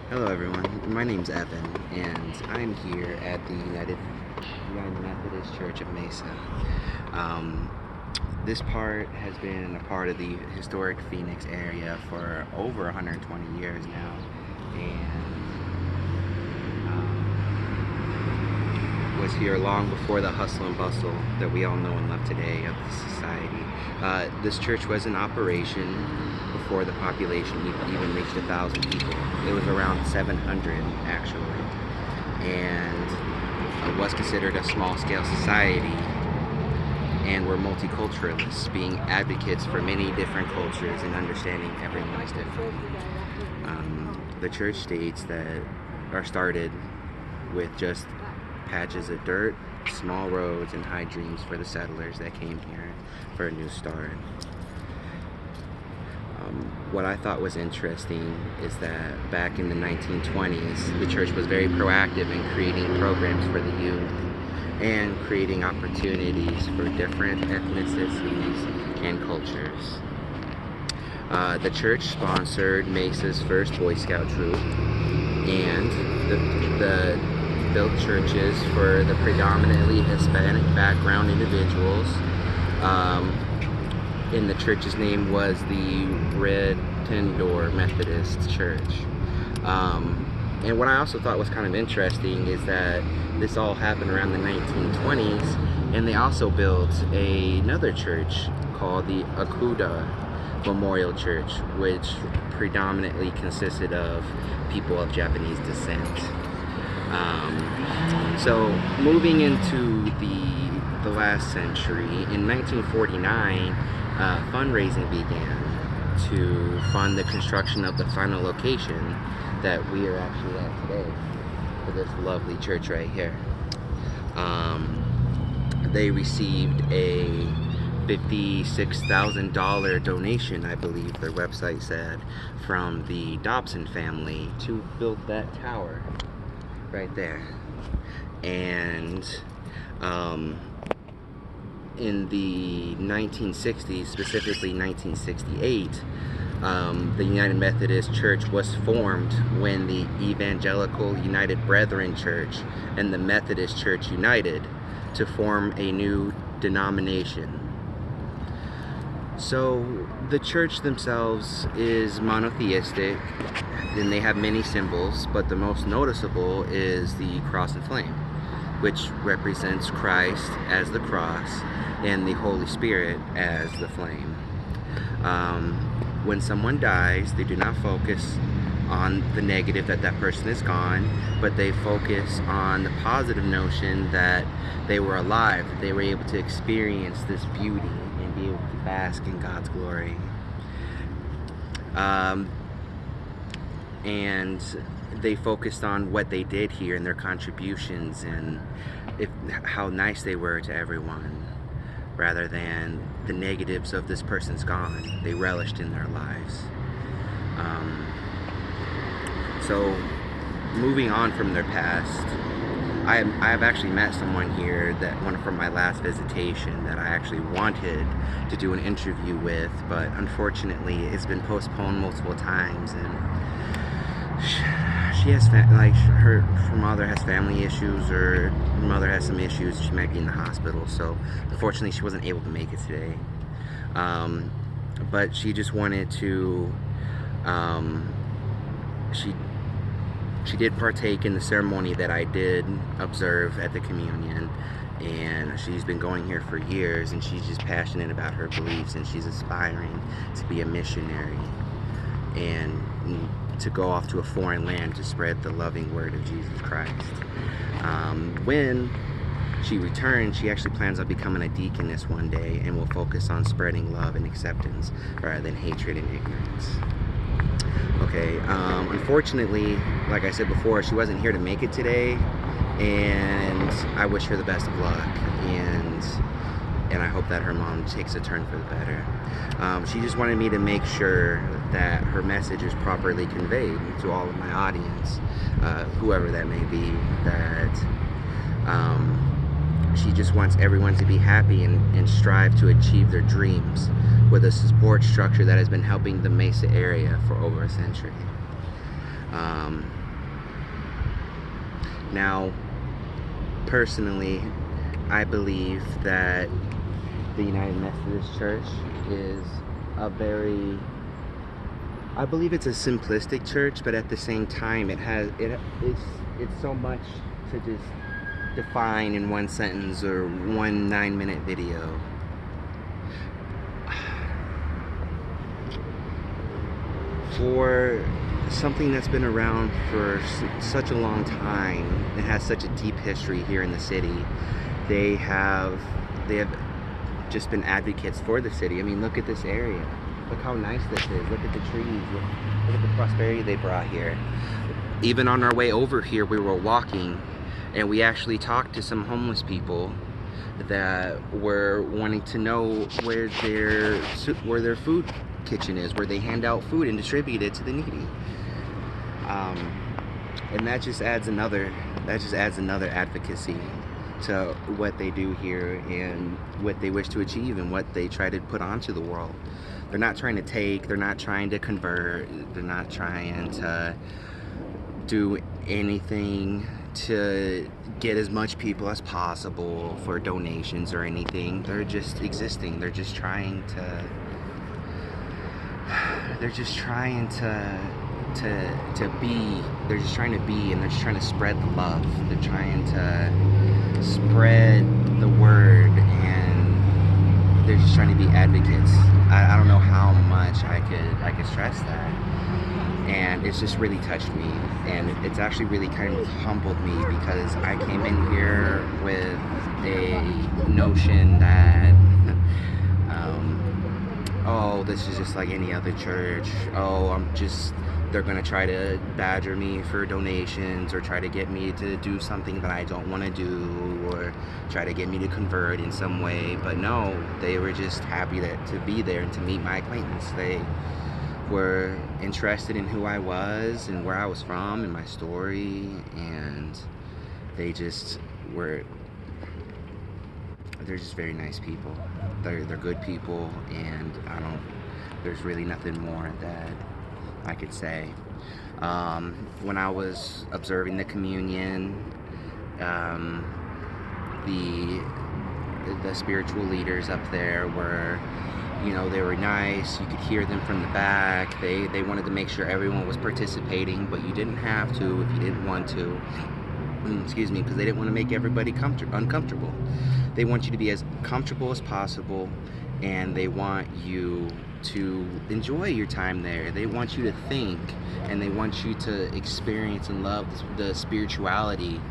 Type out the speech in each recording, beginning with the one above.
Hello everyone, my name's Evan and I'm here at the United Methodist Church of Mesa. Um, this part has been a part of the historic Phoenix area for over 120 years now, and was here long before the hustle and bustle that we all know and love today of the society. This church was in operation before the population even reached 1,000 people. It was around 700 actually, and was considered a small-scale society, and were multiculturalists, being advocates for many different cultures and understanding everyone is different. The church states that are started with just patches of dirt, small roads, and high dreams for the settlers that came here for a new start. What I thought was interesting is that back in the 1920s, the church was very proactive in creating programs for the youth and creating opportunities for different ethnicities and cultures. The church sponsored Mesa's first Boy Scout troop, and the built churches for the predominantly Hispanic background individuals. And the church's name was the Red Tendor Methodist Church. And what I also thought was kind of interesting is that this all happened around the 1920s, and they also built another church called the Akuda Memorial Church, which predominantly consisted of people of Japanese descent. So moving into the last century, in 1949, fundraising began to fund the construction of the final location that we are actually at today for this lovely church right here. They received a $56,000 donation, I believe their website said, from the Dobson family to build that tower right there. And in the 1960s, specifically 1968, the United Methodist Church was formed when the Evangelical United Brethren Church and the Methodist Church united to form a new denomination. So the church themselves is monotheistic, and they have many symbols, but the most noticeable is the cross and flame, which represents Christ as the cross and the Holy Spirit as the flame. When someone dies, they do not focus on the negative that person is gone, but they focus on the positive notion that they were alive, they were able to experience this beauty and be able to bask in God's glory. And they focused on what they did here and their contributions and how nice they were to everyone, rather than the negatives of this person's gone. They relished in their lives. So moving on from their past, I have actually met someone here from my last visitation that I actually wanted to do an interview with, but unfortunately it's been postponed multiple times, and she has her mother has family issues, or her mother has some issues. She might be in the hospital, so unfortunately she wasn't able to make it today. But she just wanted to. She did partake in the ceremony that I did observe at the communion, and she's been going here for years, and she's just passionate about her beliefs, and she's aspiring to be a missionary and to go off to a foreign land to spread the loving word of Jesus Christ. When she returns, she actually plans on becoming a deaconess one day, and will focus on spreading love and acceptance rather than hatred and ignorance. Okay, unfortunately, like I said before, she wasn't here to make it today, and I wish her the best of luck, and I hope that her mom takes a turn for the better. She just wanted me to make sure that her message is properly conveyed to all of my audience, whoever that may be, that she just wants everyone to be happy and strive to achieve their dreams with a support structure that has been helping the Mesa area for over a century. Um, Now, personally, I believe that the United Methodist Church is I believe it's a simplistic church, but at the same time, it's so much to just define in one sentence or one 9-minute video. For something that's been around for such a long time, it has such a deep history here in the city. They have just been advocates for the city. I mean, look at this area. Look how nice this is. Look at the trees. Look at the prosperity they brought here. Even on our way over here, we were walking, and we actually talked to some homeless people that were wanting to know where their food kitchen is, where they hand out food and distribute it to the needy. And that just adds another advocacy to what they do here and what they wish to achieve and what they try to put onto the world. They're not trying to take, they're not trying to convert, they're not trying to do anything to get as much people as possible for donations or anything. They're just existing. They're just trying to be. They're just trying to be, and they're just trying to spread the love. They're trying to spread the word, and they're just trying to be advocates. I don't know how much I could stress that. And it's just really touched me, and it's actually really kind of humbled me, because I came in here with a notion that oh, this is just like any other church. Oh, they're gonna try to badger me for donations, or try to get me to do something that I don't want to do, or try to get me to convert in some way. But no, they were just happy to be there and to meet my acquaintance. They were interested in who I was and where I was from and my story, and they're just very nice people. They're good people, and there's really nothing more that I could say. When I was observing the communion, the spiritual leaders up there were, they were nice. You could hear them from the back. They wanted to make sure everyone was participating, but you didn't have to if you didn't want to. Excuse me, because they didn't want to make everybody uncomfortable. They want you to be as comfortable as possible, and they want you to enjoy your time there. They want you to think, and they want you to experience and love the spirituality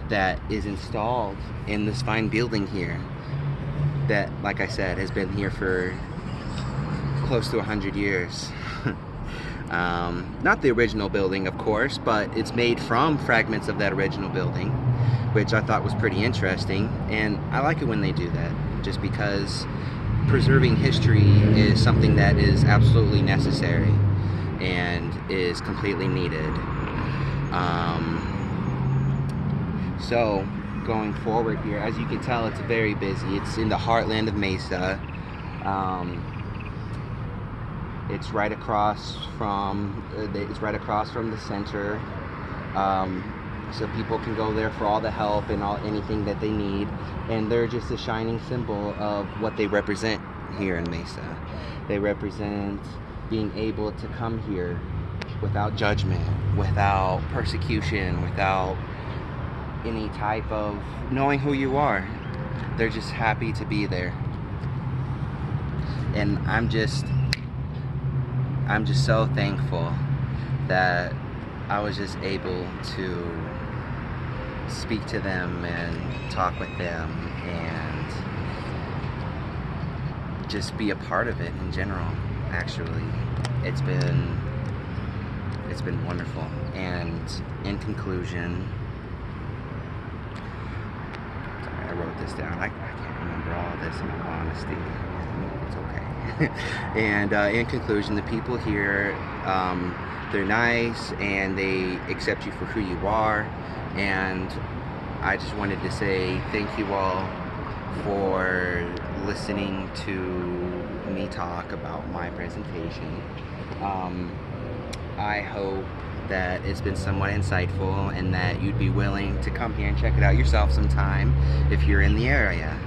that is installed in this fine building here that, like I said, has been here for close to 100 years. Not the original building, of course, but it's made from fragments of that original building, which I thought was pretty interesting. And I like it when they do that, just because preserving history is something that is absolutely necessary and is completely needed. So going forward here, as you can tell, it's very busy. It's in the heartland of Mesa. It's right across from the center, so people can go there for all the help and anything that they need. And they're just a shining symbol of what they represent here in Mesa. They represent being able to come here without judgment, without persecution, without any type of knowing who you are. They're just happy to be there. And I'm just so thankful that I was just able to speak to them and talk with them and just be a part of it in general. Actually, it's been wonderful. And in conclusion, sorry, I wrote this down. I can't remember all of this in all honesty. It's okay. And in conclusion, the people here, they're nice and they accept you for who you are. And I just wanted to say thank you all for listening to me talk about my presentation. I hope that it's been somewhat insightful and that you'd be willing to come here and check it out yourself sometime if you're in the area.